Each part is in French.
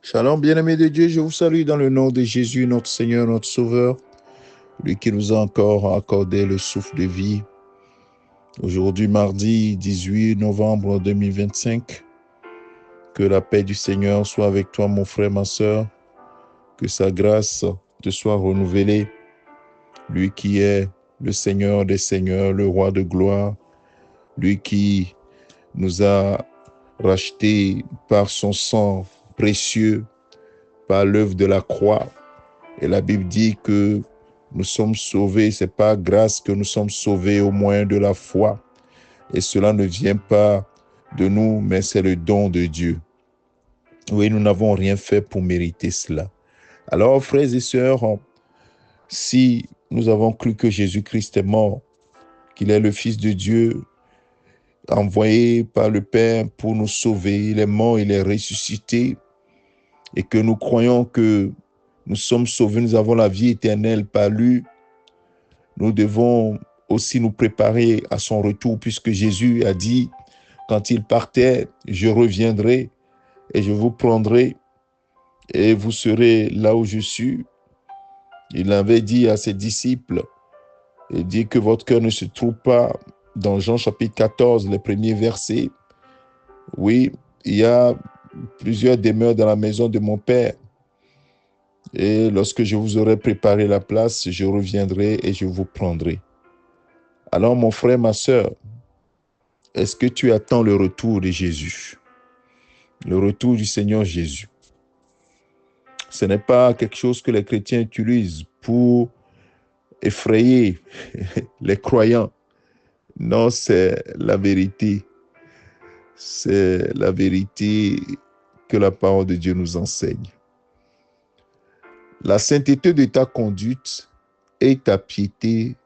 Shalom, bien-aimés de Dieu, je vous salue dans le nom de Jésus, notre Seigneur, notre Sauveur, lui qui nous a encore accordé le souffle de vie. Aujourd'hui, mardi 18 novembre 2025, que la paix du Seigneur soit avec toi, mon frère, ma sœur, que sa grâce te soit renouvelée, lui qui est le Seigneur des Seigneurs, le Roi de gloire, lui qui nous a rachetés par son sang précieux, par l'œuvre de la croix. Et la Bible dit que nous sommes sauvés, c'est par grâce que nous sommes sauvés au moyen de la foi. Et cela ne vient pas de nous, mais c'est le don de Dieu. Oui, nous n'avons rien fait pour mériter cela. Alors, frères et sœurs, si nous avons cru que Jésus-Christ est mort, qu'il est le Fils de Dieu, envoyé par le Père pour nous sauver, il est mort, il est ressuscité, et que nous croyons que nous sommes sauvés, nous avons la vie éternelle par lui, nous devons aussi nous préparer à son retour, puisque Jésus a dit, quand il partait, je reviendrai et je vous prendrai et vous serez là où je suis. Il avait dit à ses disciples, il dit que votre cœur ne se trouve pas dans Jean chapitre 14, les premiers versets. Oui, il y a plusieurs demeures dans la maison de mon Père. Et lorsque je vous aurai préparé la place, je reviendrai et je vous prendrai. Alors, mon frère, ma sœur, est-ce que tu attends le retour de Jésus? Le retour du Seigneur Jésus. Ce n'est pas quelque chose que les chrétiens utilisent pour effrayer les croyants. Non, c'est la vérité. C'est la vérité que la parole de Dieu nous enseigne. La sainteté de ta conduite et ta piété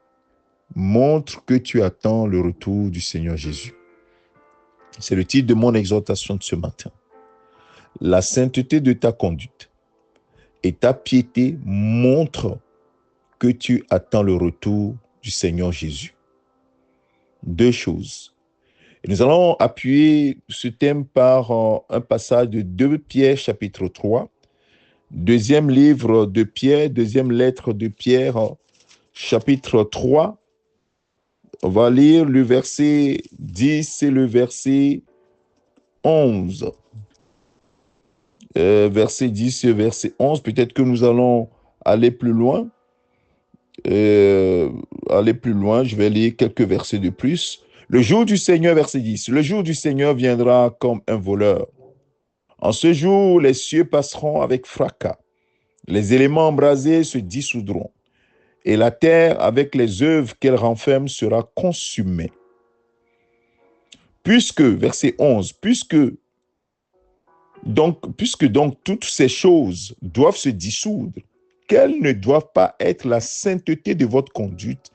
montrent que tu attends le retour du Seigneur Jésus. C'est le titre de mon exhortation de ce matin. La sainteté de ta conduite et ta piété montrent que tu attends le retour du Seigneur Jésus. Deux choses. Et nous allons appuyer ce thème par un passage de 2 Pierre chapitre 3, deuxième livre de Pierre, deuxième lettre de Pierre, chapitre 3. On va lire le verset 10 et le verset 11. Verset 10 et verset 11, peut-être que nous allons aller plus loin. Je vais lire quelques versets de plus. Le jour du Seigneur, verset 10, le jour du Seigneur viendra comme un voleur. En ce jour, les cieux passeront avec fracas, les éléments embrasés se dissoudront, et la terre, avec les œuvres qu'elle renferme, sera consumée. Verset 11, puisque donc toutes ces choses doivent se dissoudre, quelles ne doivent pas être la sainteté de votre conduite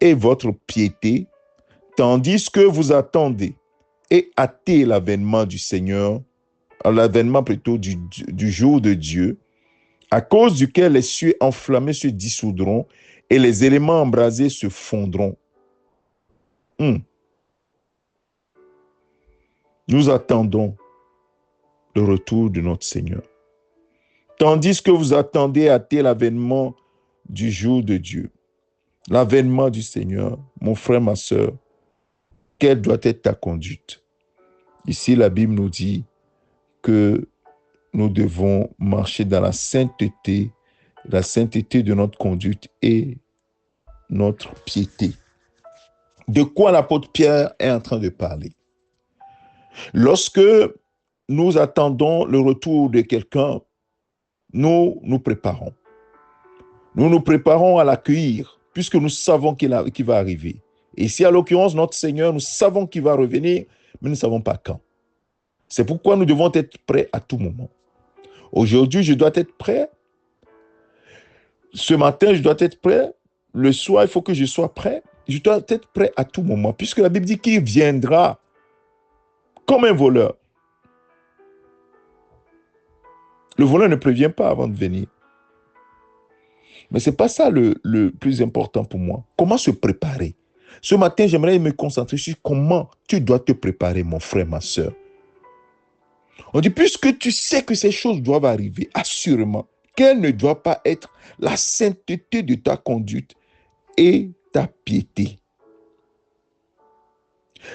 et votre piété, tandis que vous attendez et hâtez l'avènement du Seigneur, l'avènement plutôt du jour de Dieu, à cause duquel les cieux enflammés se dissoudront et les éléments embrasés se fondront. Nous attendons le retour de notre Seigneur. Tandis que vous attendez à l'avènement du jour de Dieu, l'avènement du Seigneur, mon frère, ma sœur, quelle doit être ta conduite? Ici, la Bible nous dit que nous devons marcher dans la sainteté de notre conduite et notre piété. De quoi l'apôtre Pierre est en train de parler? Lorsque nous attendons le retour de quelqu'un, nous nous préparons. Nous nous préparons à l'accueillir, puisque nous savons qu'il va arriver. Et ici, à l'occurrence, notre Seigneur, nous savons qu'il va revenir, mais nous ne savons pas quand. C'est pourquoi nous devons être prêts à tout moment. Aujourd'hui, je dois être prêt. Ce matin, je dois être prêt. Le soir, il faut que je sois prêt. Je dois être prêt à tout moment, puisque la Bible dit qu'il viendra comme un voleur. Le voleur ne prévient pas avant de venir. Mais ce n'est pas ça le plus important pour moi. Comment se préparer? Ce matin, j'aimerais me concentrer sur comment tu dois te préparer, mon frère, ma sœur. On dit, puisque tu sais que ces choses doivent arriver, assurément, quelle ne doit pas être la sainteté de ta conduite et ta piété.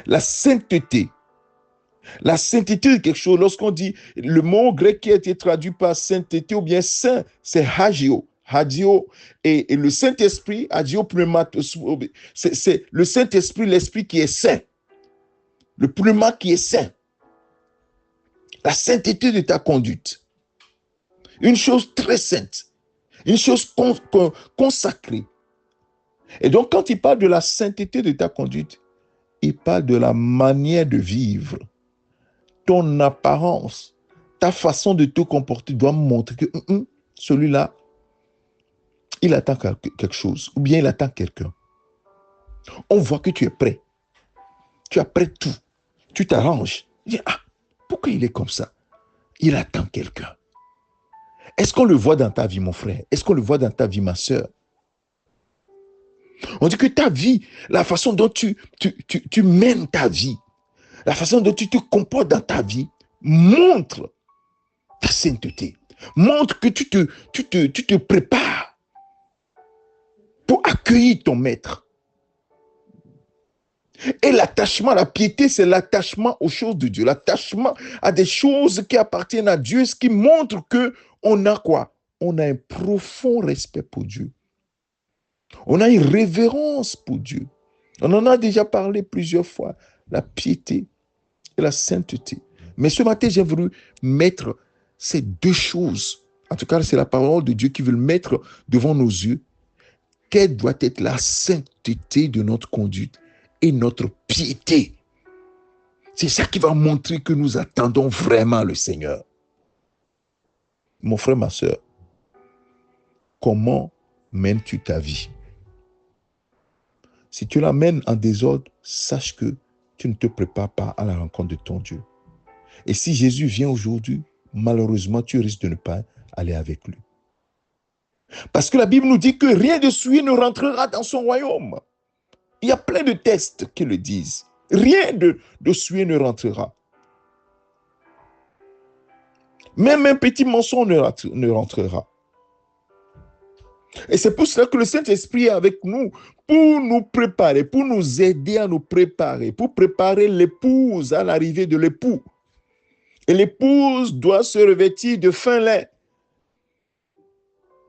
La sainteté. La sainteté de quelque chose, lorsqu'on dit le mot grec qui a été traduit par sainteté ou bien saint, c'est hagio. Hagio et le Saint-Esprit, hagio pneumatos, c'est le Saint-Esprit, l'Esprit qui est saint. Le pneuma qui est saint. La sainteté de ta conduite. Une chose très sainte. Une chose consacrée. Et donc, quand il parle de la sainteté de ta conduite, il parle de la manière de vivre. Ton apparence, ta façon de te comporter doit montrer que celui-là, il attend quelque chose ou bien il attend quelqu'un. On voit que tu es prêt. Tu as prêt tout. Tu t'arranges. Tu dis, pourquoi il est comme ça? Il attend quelqu'un. Est-ce qu'on le voit dans ta vie, mon frère? Est-ce qu'on le voit dans ta vie, ma soeur? On dit que ta vie, la façon dont tu mènes ta vie, la façon dont tu te comportes dans ta vie, montre ta sainteté. Montre que tu te prépares pour accueillir ton maître. Et l'attachement, la piété, c'est l'attachement aux choses de Dieu. L'attachement à des choses qui appartiennent à Dieu, ce qui montre qu'on a quoi? On a un profond respect pour Dieu. On a une révérence pour Dieu. On en a déjà parlé plusieurs fois. La piété et la sainteté. Mais ce matin, j'ai voulu mettre ces deux choses. En tout cas, c'est la parole de Dieu qui veut le mettre devant nos yeux. Quelle doit être la sainteté de notre conduite et notre piété? C'est ça qui va montrer que nous attendons vraiment le Seigneur. Mon frère, ma soeur, comment mènes-tu ta vie? Si tu la mènes en désordre, sache que tu ne te prépares pas à la rencontre de ton Dieu. Et si Jésus vient aujourd'hui, malheureusement, tu risques de ne pas aller avec lui. Parce que la Bible nous dit que rien de souillé ne rentrera dans son royaume. Il y a plein de textes qui le disent. Rien de souillé ne rentrera. Même un petit mensonge ne rentrera. Et c'est pour cela que le Saint-Esprit est avec nous, pour nous préparer, pour nous aider à nous préparer, pour préparer l'épouse à l'arrivée de l'époux. Et l'épouse doit se revêtir de fin lin,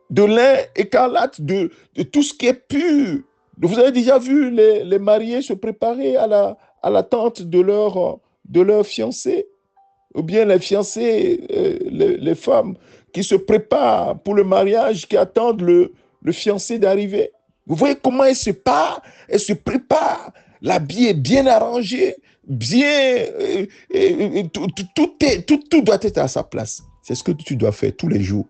de lin écarlate, de tout ce qui est pur. Vous avez déjà vu les mariés se préparer à l'attente de leur fiancé, ou bien les fiancés, les femmes qui se préparent pour le mariage, qui attendent le fiancé d'arriver. Vous voyez comment elle se prépare. L'habit est bien arrangé, bien, tout doit être à sa place. C'est ce que tu dois faire tous les jours.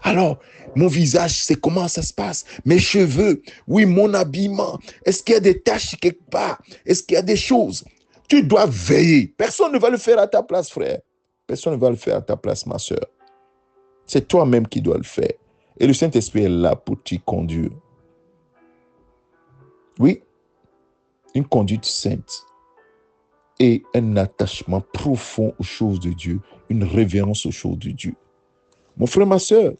Alors, mon visage, c'est comment ça se passe? Mes cheveux, oui, mon habillement. Est-ce qu'il y a des taches quelque part? Est-ce qu'il y a des choses? Tu dois veiller. Personne ne va le faire à ta place, frère. Personne ne va le faire à ta place, ma soeur. C'est toi-même qui dois le faire. Et le Saint-Esprit est là pour t'y conduire. Oui, une conduite sainte et un attachement profond aux choses de Dieu, une révérence aux choses de Dieu. Mon frère, ma soeur,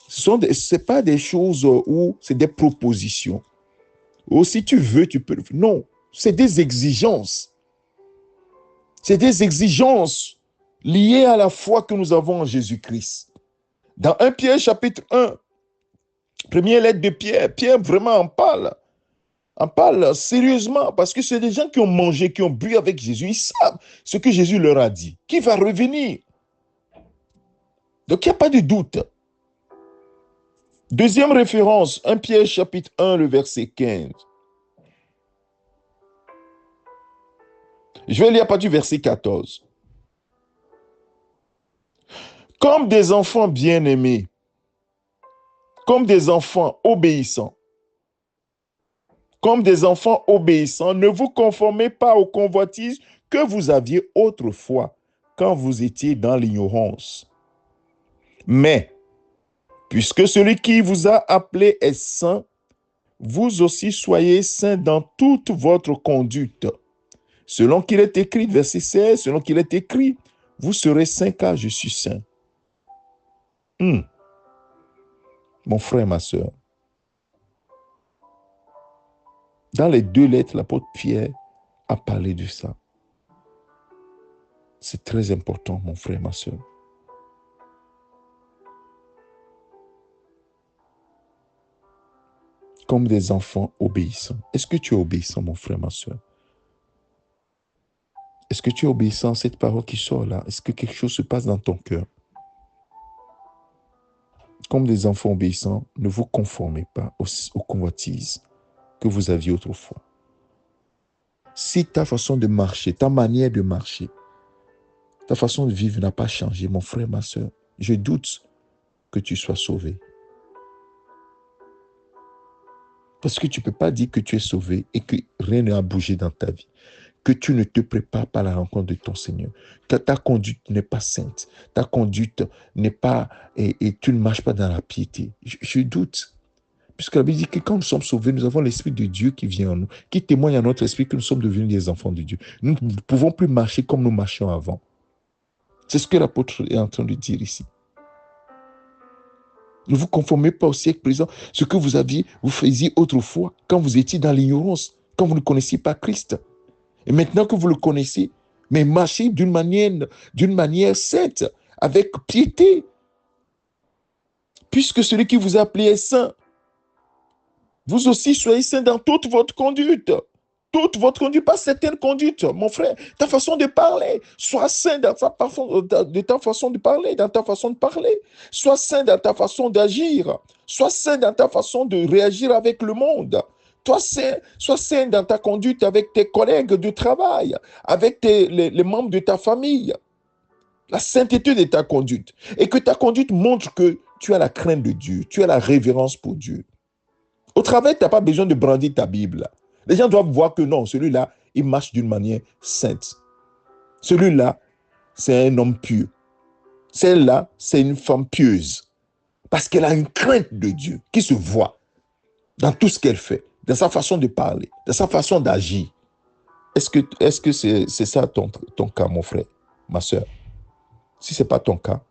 ce n'est pas des choses où c'est des propositions. Ou si tu veux, tu peux le faire. Non, c'est des exigences. C'est des exigences liées à la foi que nous avons en Jésus-Christ. Dans 1 Pierre chapitre 1, première lettre de Pierre, Pierre vraiment en parle sérieusement parce que c'est des gens qui ont mangé, qui ont bu avec Jésus. Ils savent ce que Jésus leur a dit, qui va revenir. Donc, il n'y a pas de doute. Deuxième référence, 1 Pierre chapitre 1, le verset 15. Je vais lire à partir du verset 14. Comme des enfants bien-aimés, comme des enfants obéissants, ne vous conformez pas aux convoitises que vous aviez autrefois quand vous étiez dans l'ignorance. Mais, puisque celui qui vous a appelé est saint, vous aussi soyez saints dans toute votre conduite. Selon qu'il est écrit, verset 16, selon qu'il est écrit, Vous serez saints car je suis saint. Mon frère, ma soeur, dans les 2 lettres, l'apôtre Pierre a parlé de ça. C'est très important, mon frère, ma soeur. Comme des enfants obéissants. Est-ce que tu es obéissant, mon frère, ma soeur? Est-ce que tu es obéissant à cette parole qui sort là? Est-ce que quelque chose se passe dans ton cœur? Comme des enfants obéissants, ne vous conformez pas aux convoitises que vous aviez autrefois. Si ta façon de marcher, ta manière de marcher, ta façon de vivre n'a pas changé, mon frère, ma soeur, je doute que tu sois sauvé. Parce que tu ne peux pas dire que tu es sauvé et que rien n'a bougé dans ta vie. Que tu ne te prépares pas à la rencontre de ton Seigneur. Que ta conduite n'est pas sainte. Ta conduite n'est pas... Et tu ne marches pas dans la piété. Je doute. Puisque la Bible dit que quand nous sommes sauvés, nous avons l'Esprit de Dieu qui vient en nous, qui témoigne à notre esprit que nous sommes devenus des enfants de Dieu. Nous ne pouvons plus marcher comme nous marchions avant. C'est ce que l'apôtre est en train de dire ici. Ne vous conformez pas au siècle présent, ce que vous faisiez autrefois, quand vous étiez dans l'ignorance, quand vous ne connaissiez pas Christ. Et maintenant que vous le connaissez, mais marchez d'une manière sainte, avec piété. Puisque celui qui vous a appelé est saint, vous aussi soyez saint dans toute votre conduite. Toute votre conduite, pas certaines conduites, mon frère. Ta façon de parler, sois saint dans ta façon de parler, dans ta façon de parler. Sois saint dans ta façon d'agir. Sois saint dans ta façon de réagir avec le monde. Sois saint dans ta conduite avec tes collègues de travail, avec les membres de ta famille. La sainteté de ta conduite. Et que ta conduite montre que tu as la crainte de Dieu, tu as la révérence pour Dieu. Au travail, tu n'as pas besoin de brandir ta Bible. Les gens doivent voir que non, celui-là, il marche d'une manière sainte. Celui-là, c'est un homme pieux. Celle-là, c'est une femme pieuse. Parce qu'elle a une crainte de Dieu qui se voit dans tout ce qu'elle fait, dans sa façon de parler, dans sa façon d'agir. Est-ce que c'est ça ton cas, mon frère, ma soeur? Si ce n'est pas ton cas,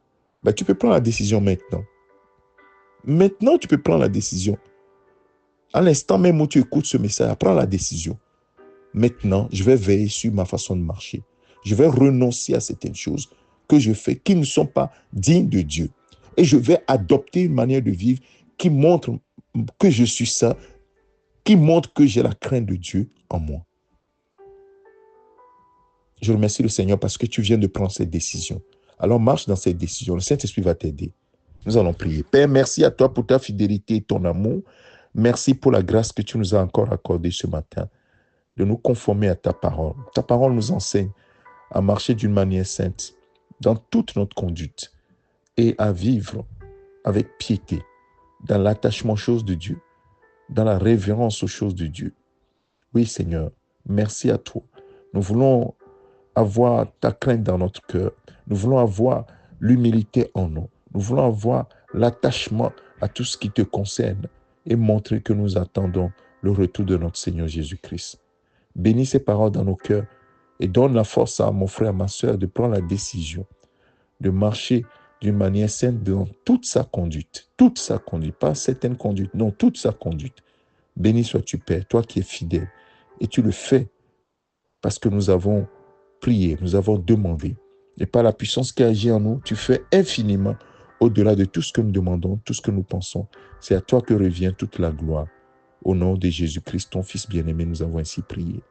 ben tu peux prendre la décision maintenant. Maintenant, tu peux prendre la décision. À l'instant même où tu écoutes ce message, prends la décision. Maintenant, je vais veiller sur ma façon de marcher. Je vais renoncer à certaines choses que je fais qui ne sont pas dignes de Dieu. Et je vais adopter une manière de vivre qui montre que je suis ça, qui montre que j'ai la crainte de Dieu en moi. Je remercie le Seigneur parce que tu viens de prendre cette décision. Alors marche dans cette décision. Le Saint-Esprit va t'aider. Nous allons prier. Père, merci à toi pour ta fidélité et ton amour. Merci pour la grâce que tu nous as encore accordée ce matin de nous conformer à ta parole. Ta parole nous enseigne à marcher d'une manière sainte dans toute notre conduite et à vivre avec piété dans l'attachement aux choses de Dieu, dans la révérence aux choses de Dieu. Oui, Seigneur, merci à toi. Nous voulons avoir ta crainte dans notre cœur. Nous voulons avoir l'humilité en nous. Nous voulons avoir l'attachement à tout ce qui te concerne et montrer que nous attendons le retour de notre Seigneur Jésus-Christ. Bénis ces paroles dans nos cœurs et donne la force à mon frère, à ma soeur de prendre la décision de marcher d'une manière saine dans toute sa conduite, pas certaines conduites, non, toute sa conduite. Béni sois-tu, Père, toi qui es fidèle, et tu le fais parce que nous avons prié, nous avons demandé, et par la puissance qui agit en nous, tu fais infiniment au-delà de tout ce que nous demandons, tout ce que nous pensons. C'est à toi que revient toute la gloire. Au nom de Jésus-Christ, ton Fils bien-aimé, nous avons ainsi prié.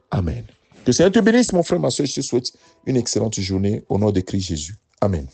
Amen. Que le Seigneur te bénisse, mon frère, ma soeur. Je te souhaite une excellente journée au nom de Christ Jésus. Amen.